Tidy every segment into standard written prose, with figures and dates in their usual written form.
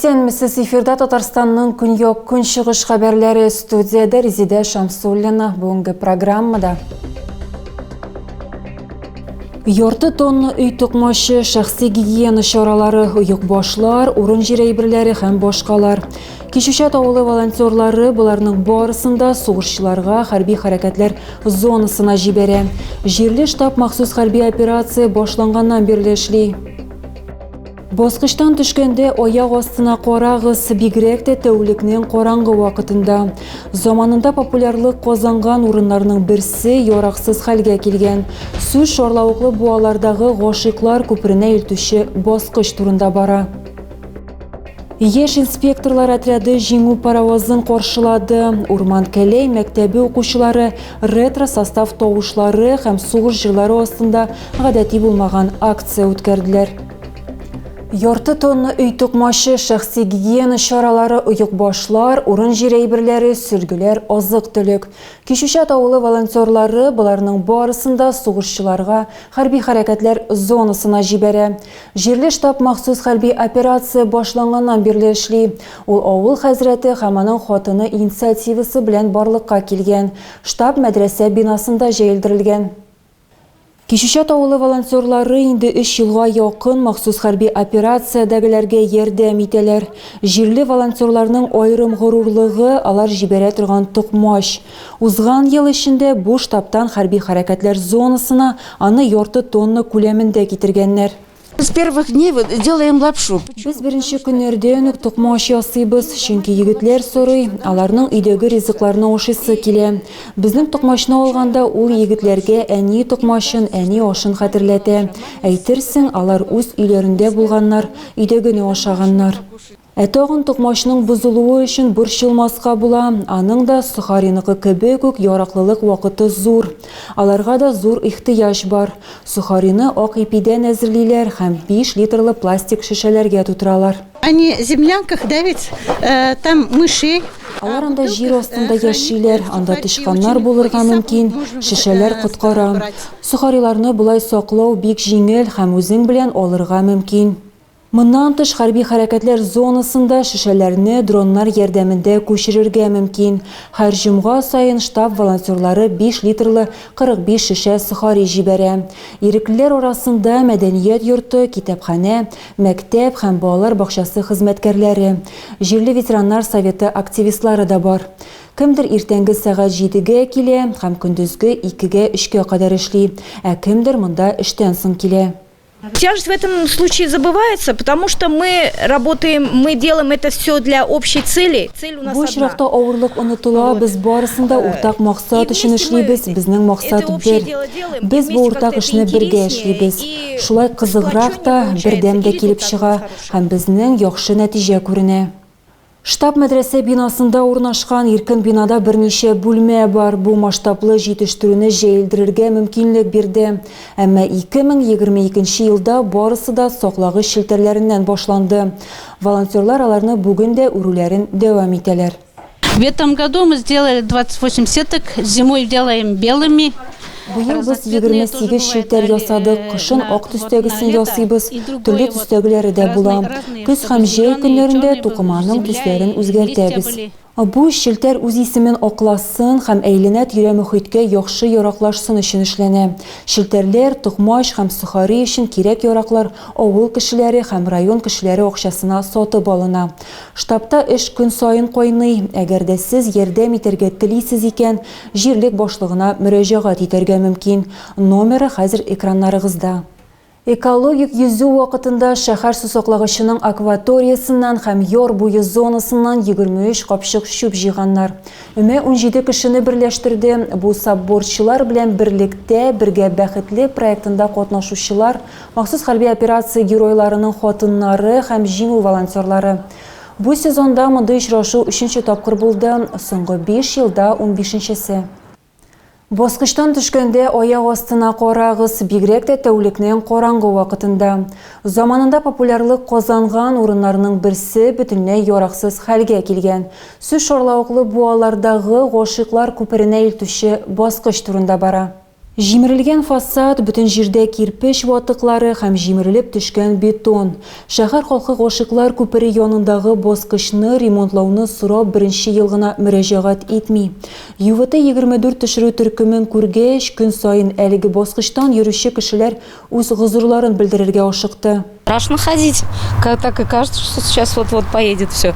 Исенмісіз эфирда Татарстанның күн-йок күн-шығыш хабарлары студияда Резида Шамсуллина бүгінгі программада. Йорты тонны үй тұқмашы, шәхси гигиена шаралары, ұйық башлар, урын жирейбірлері һәм башқалар. Кишушат ауылы волонтерлары бұларның барысында суғыршыларға хәрби харакетлер зонасына жибере. Жерлі штаб махсус хәрби операция башланғаннан берлешли. Босқыштан түшкенде аяқ астына қарағыз бигректе тәулікнен қараңғы вақытында. Заманында популярлық қозанған урындарының бірсі yoraqsыз хәлгә келген. Сүз шорлауықлы буалардағы ғошиқлар көпіріне үлтіші босқыш турында бара. Еш инспекторлар отряды жеңу паровозын қоршылады. Урман Кәлей мәктәбі оқушылары ретро состав тоғышлары һәм суғыр жырлары астында ғадәти болмаған акция өткерділер. Йорты тонны үй тұқмашы, шәхси гигиена шаралары, ұйық башлар, урын жирейбірлері, сүргілер, азық түлік. Кишушат ауылы волонтерлары бұларының барысында суғыршыларға хәрби харакетлер зонасына жибере. Жерлі штаб махсус хәрби операция башланғаннан берлешли. Ол ауыл хәзреті хаманың хотыны инициативасы білән барлыққа келген. Штаб мәдрәсә бинасында жайылдырылген. Кишушат ауылы волонтерлары инде 3 елга якын махсус хәрби операциядәгеләргә ярдәм итәләр. Җирле волонтерларның айрым горурлыгы алар җибәрә торган тукмаш. Узган ел эчендә бу штабтан хәрби хәрәкәтләр зонасына аны ярты тонна күләмендә китергәннәр. С первых дней делаем лапшу. Без беренче көннәрдән үк тукмаш ясыйбыз, чөнки егетләр сорый, аларның өйдәге ризыкларны ашыйсы килә. Безнең тукмашны алганда ул егетләргә әни тукмашын, әни ашын хәтерләтә. Әйтерсең, алар үз өйләрендә булганнар, өйдәгене ашаганнар. Тагын тукмашның бузылуы өчен борчылмаска була, аның да Сухариныкы кебек үк яраклылык вакыты зур. Аларга да зур ихтыяҗ бар. Сухарины ак ипидән әзерлиләр һәм 5 литрлы пластик шешәләргә тутыралар. Они в землянках давят, там мышей. Алар анда җир астында яшиләр, анда тышканнар булырга мөмкин, шешәләр коткара. Сухариларны булай саклау бик җиңел һәм үзең белән алырга мөмкин. Моннан тыш хәрби хәрәкәтләр зонасында шешәләрне дроннар ярдәмендә күчерергә мөмкин. Һәр җомга сайын штаб волонтерлары 5 литрлы 45 шешә сухари җибәрә. Иреклеләр арасында мәдәният йорты, китапханә, мәктәп һәм балалар бакчасы хезмәткәрләре, җирле ветераннар советы активистлары да бар. Кемдер иртәнге сәгать 7-гә килә һәм көндезге 2-гә 3-кә кадәр эшли, ә кемдер монда эштән соң килә. Тяжесть в этом случае забывается, потому что мы работаем, мы делаем это все для общей цели. Цель у нас одна. Бу чиракта авырлык онытыла, без барысында уртак максат өчен эшлибез, безнең максат бер. Без бу уртак эшне бергә эшлибез. Шулай кызыграк та, бердәм дә килеп чыга һәм безнең яхшы нәтиҗә күренә. Штаб мәдрәсә бинасында урнашкан иркен бинада берничә бүлмә бар. Бу масштаблы җитештерүне җәелдерергә мөмкинлек бирде. Әмма 2022 елда барысы да саклагыч шелтәрләреннән башланды. Волонтерлар аларны бүген дә үрүләрен дәвам итәләр. В этом году мы сделали 28 сеток, зимой делаем белыми. Быел без 28 шелтәр ясадык, кышын ак төстәгесен ясыйбыз, төрле төстәгеләре дә була. Көз һәм җәй көннәрендә тукыманың төсләрен үзгәртәбез. Бу шелтәр үз исемен акласын һәм әйләнә тирә мөхиткә яхшы яраклашсын өчен эшләнә. Шелтәрләр, тукмаш һәм сухари өчен кирәк яраклар авыл кешеләре һәм район кешеләре акчасына сатып алына. Штабта эш көн сайын кайный. Әгәр дә сез ярдәм итәргә телисез икән, җирлек башлыгына мөрәҗәгать итәргә мөмкин. Номеры хәзер экраннарыгызда. Экологик йөзү вакытында шәһәр сусаклагычының акваториясыннан һәм яр буе зонасыннан 23 капчык шүп җыйганнар. 17 кешене берләштерде. Бу сабборчылар белән берлектә бергә бәхетле проектында катнашучылар, махсус хәрби операция геройларының хатыннары һәм җиңү волонтерлары. Бу сезонда монда очрашу 3нче тапкыр булды, соңгы 5 елда 15нчесе. Босқыштан түшкәндә аяк астына карагыз, бигрәк тә тәүлекнең караңгы вакытында. Заманында популярлык казанган урыннарның берсе бөтенләй яраксыз хәлгә килгән. Сүз шорлауыклы буалардагы гашыйклар күперенә илтүче баскыч турында бара. Җимерелгән фасад, бүтін җирдә кирпич ватыклары һәм җимерелеп төшкән бетон. Шәһәр халкы Гашыклар күпере янындагы баскычны ремонтлауны сорап беренче ел гына мөрәҗәгать итми. ЮВТ-24 төшерү төркемен күргәч, көн сайын әлеге баскычтан йөрүче кешеләр үз гозурларын белдерергә ашыкты. Страшно ходить, так и кажется, что сейчас вот-вот поедет все.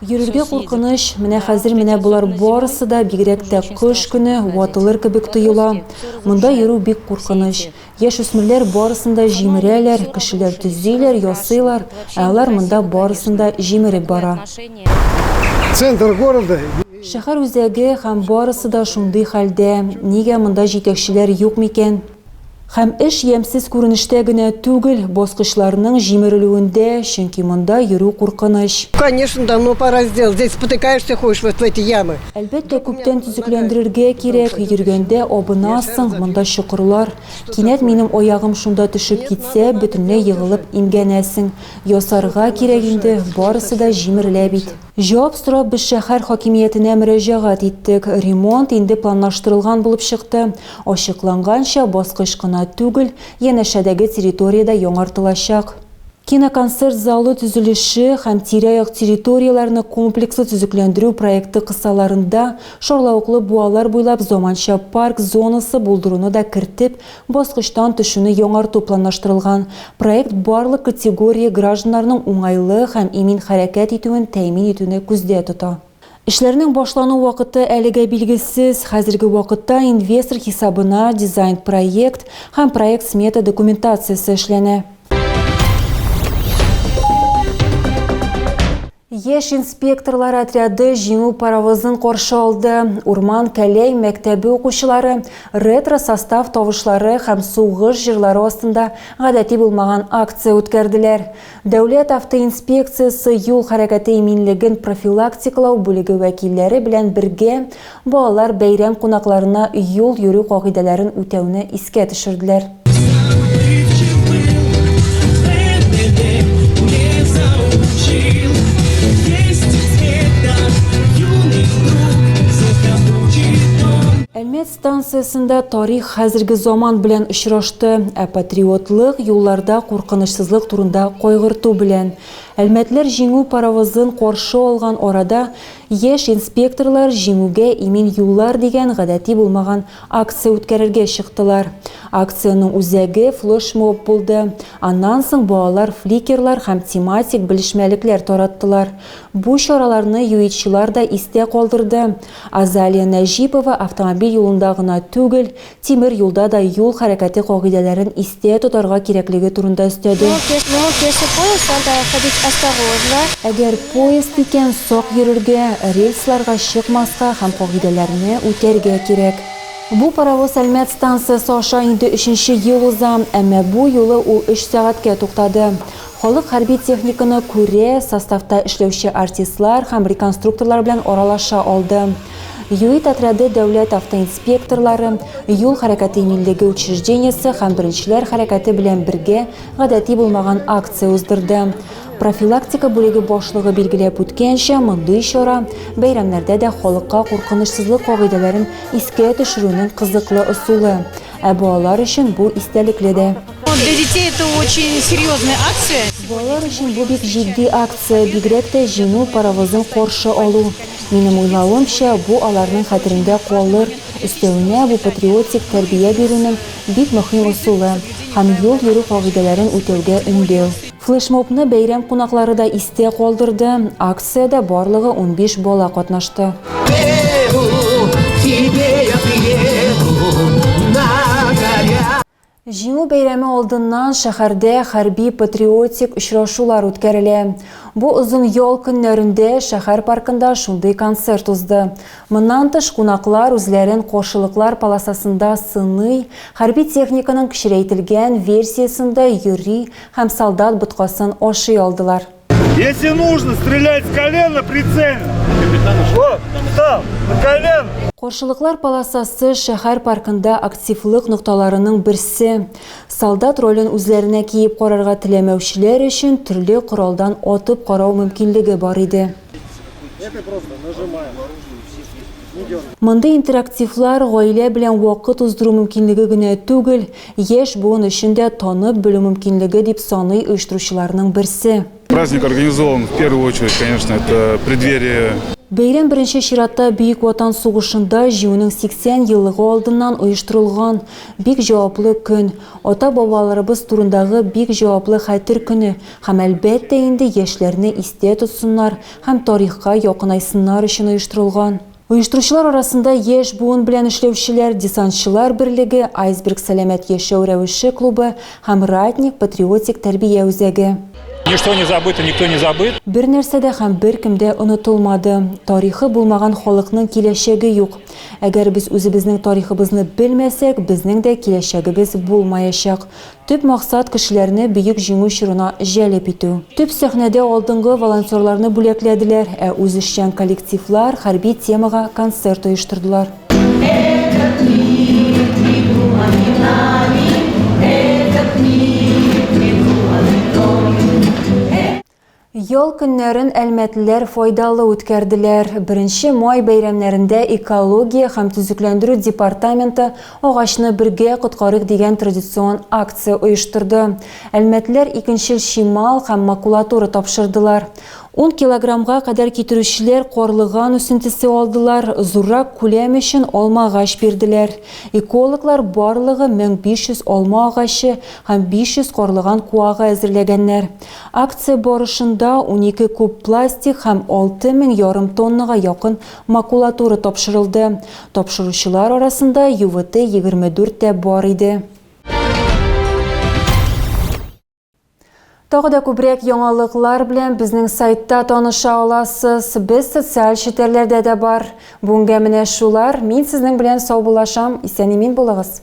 Йөрергә куркыныч, менә хәзер менә булар барысы да бигрәк тә кыш көне ватылыр кебек тоела. Монда йөрү бик куркыныч. Яшүсмерләр барысында җимерәләр, кешеләр төзиләр, ясыйлар, ә алар монда барысында җимереп бара. Центр города. Шәһәр үзәге һәм барысы да шундый хәлдә. Нигә монда җитәкчеләр юк микән? Һәм эш ямсыз күренештә генә түгел, баскычларның җимерелүендә, чөнки монда йөрү куркыныч. Конечно, давно пора сделать. Здесь спотыкаешься, ходишь вот в эти ямы. Әлбәттә, күптән төзекләндерергә кирәк. Йөргәндә абынасың, монда чокырлар. Кинәт минем аягым шунда төшеп китсә, бөтенләй егылып имгәнәсең. Ясарга кирәк инде, барысы да җимерелә бит. Җавап сорап без шәһәр хакимиятенә мөрәҗәгать иттек. Ремонт инде планлаштырылган булып чыкты. Ачыкланганча баскыч кына түгел, янәшәдәге территорияда яңартылачак. Киноконцерт залы төзелеше һәм тирә-як территорияларны комплекслы төзекләндерү проекты кысаларында шарлавыклы буалар буйлап заманча парк зонасы булдыруны да кертеп, баскычтан төшүне яңарту планлаштырылган. Проект барлык категория гражданнарның уңайлы һәм имин хәрәкәт итүен тәэмин итүне күздә тота. Эшләрнең башлану вакыты әлегә билгесез. Хәзерге вакытта инвестор хисабына дизайн проект һәм проект смета документациясе эшләнә. Яшь инспекторлар отряды җиңү паровозын каршы алды. Урман Кәләй мәктәбе укучылары ретро состав тавышлары һәм сугыш җырлары астында гадәти булмаган акция үткәрделәр. Дәүләт автоинспекциясе юл хәрәкәте иминлеген профилактикалау бүлеге вәкилләре белән бергә балалар бәйрәм кунакларына юл йөрү кагыйдәләрен үтәүне искә төшерделәр. Әлмәт станциясында тарих хәзерге заман белән очрашты, ә патриотлык юлларда куркынычсызлык турында кайгырту белән. Әлмәтләр җиңү паровозын каршы алган арада яшь инспекторлар җиңүгә имин юллар дигән гадәти булмаган акция үткәрергә чыктылар. Акциянең үзәге флешмоб булды. Аннан соң балалар фликерлар һәм тематик белешмәлекләр тараттылар. Бу чараларны юитчылар да истә калдырды. Азалия Нәҗипова автомобиль юлында гына түгел, тимер юлда да юл хәрәкәте кагыйдәләрен истә тотарга кирәклеге турында өстәде. Әгәр поезд икән сак йөрергә, рельсларга чыкмаска һәм кагыйдәләрне үтәргә кирәк. Бу паровоз Әлмәт станциясе аша инде 3нче ел уза, әмма бу юлы ул 3 сәгатькә туктады. Халык хәрби техниканы күрә, составта эшләүче артистлар һәм реконструкторлар белән аралаша алды. ЮИТ отряды дәүләт автоинспекторлары, юл хәрәкәте иминлеге учреждениесе һәм беренчеләр хәрәкәте белән бергә гадәти булмаган акция уздырды. Профилактика бүлеге башлыгы билгеләп үткәнчә, мондый чара бәйрәмнәрдә дә халыкка куркынычсызлык кагыйдәләрен искә төшерүнең кызыклы ысулы. Ә балалар өчен бу истәлекле дә. Для детей это очень серьезная акция. Балалар өчен бу бик җитди акция, бигрәк тә җиңү паровозын каршы алу. Минем уйлавымча, бу аларның хәтерендә калыр. Өстәвенә бу патриотик тәрбия бирүнең бик мөһим ысулы һәм юл йөрү кагыйдәләрен үтәүгә өндәү. Флешмобны бәйрәм кунаклары да истә калдырды. Акциядә барлыгы 15 бала катнашты. Җиңү бәйрәме алдыннан шәһәрдә хәрби патриотик очрашулар үткәрелә. Бу озын ял көннәрендә шәһәр паркында шундый концерт узды. Моннан тыш кунаклар үзләрен кошылыклар полосасында сыный, хәрби техниканың кичерейтелгән версиясында йөри һәм солдат боткасын ашый алдылар. Если нужно, стрелять с колена прицельно. Вот, встал, на колено. Каршылыклар полосасы шәһәр паркында активлык нукталарының берсе. Солдат ролен үзләренә киеп карарга теләмәүчеләр өчен төрле коралдан атып карау мөмкинлеге бар иде. Это просто нажимаем. Мындай интерактивлар гаилә белән вакыт уздыру мөмкинлеге генә түгел, яшь буын өчен дә танып белү мөмкинлеге дип саный оештыручыларның берсе. Праздник организован в первую очередь, конечно, это преддверие. Бәйрәм беренче чиратта Бөек Ватан сугышында җиңүнең 80 еллыгы алдыннан оештырылган бик җаваплы көн, ата-бабаларыбыз турындагы бик җаваплы хәтер көне һәм әлбәттә инде яшьләрне истә тотсыннар һәм тарихка якынайсыннар өчен оештырылган. Оештыручылар арасында яшь буын белән эшләүчеләр, десантчылар берлеге, Айсберг сәламәт яшәү рәвеше клубы һәм Ратник патриотик тәрбия үзәге. Ничто не забыто, никто не забыт. Бер нәрсәдә һәм бер кемдә онытылмады. Тарихы булмаган халыкның киләчәге юк. Әгәр без үзебезнең тарихыбызны белмәсәк, безнең дә киләчәгебез булмаячак. Төп максат кешеләрне бөек җиңү чорына җәлеп итү. Төп сәхнәдә алдынгы волонтерларны бүләкләделәр, ә үзешчән коллективлар хәрби темага концерт оештырдылар. Ял көннәрен әлмәтлеләр файдалы үткәрделәр. 1 май бәйрәмнәрендә экология һәм төзекләндерү департаменты агачны бергә коткарыйк дигән традицион акция оештырды. Әлмәтлеләр икенчел шимал һәм макулатура тапшырдылар. 10 килограммга кадәр китерүчеләр карлыган үсентесе алдылар, зуррак күләм өчен алма агач бирделәр. Экологлар барлыгы 1500 алма агачы һәм 500 карлыган куага әзерләгәннәр. Акция барышында 12 куб пластик һәм 6000 ярым тоннага якын макулатура тапшырылды. Тапшыручылар арасында ЮВТ-24 тә бар иде. Тагы да күбрәк яңалыклар белән безнең сайтта таныша аласыз. Без социаль челтәрләрдә дә бар. Бүгенгә менә шулар. Мин сезнең белән сау булашам. Исән-имин булыгыз.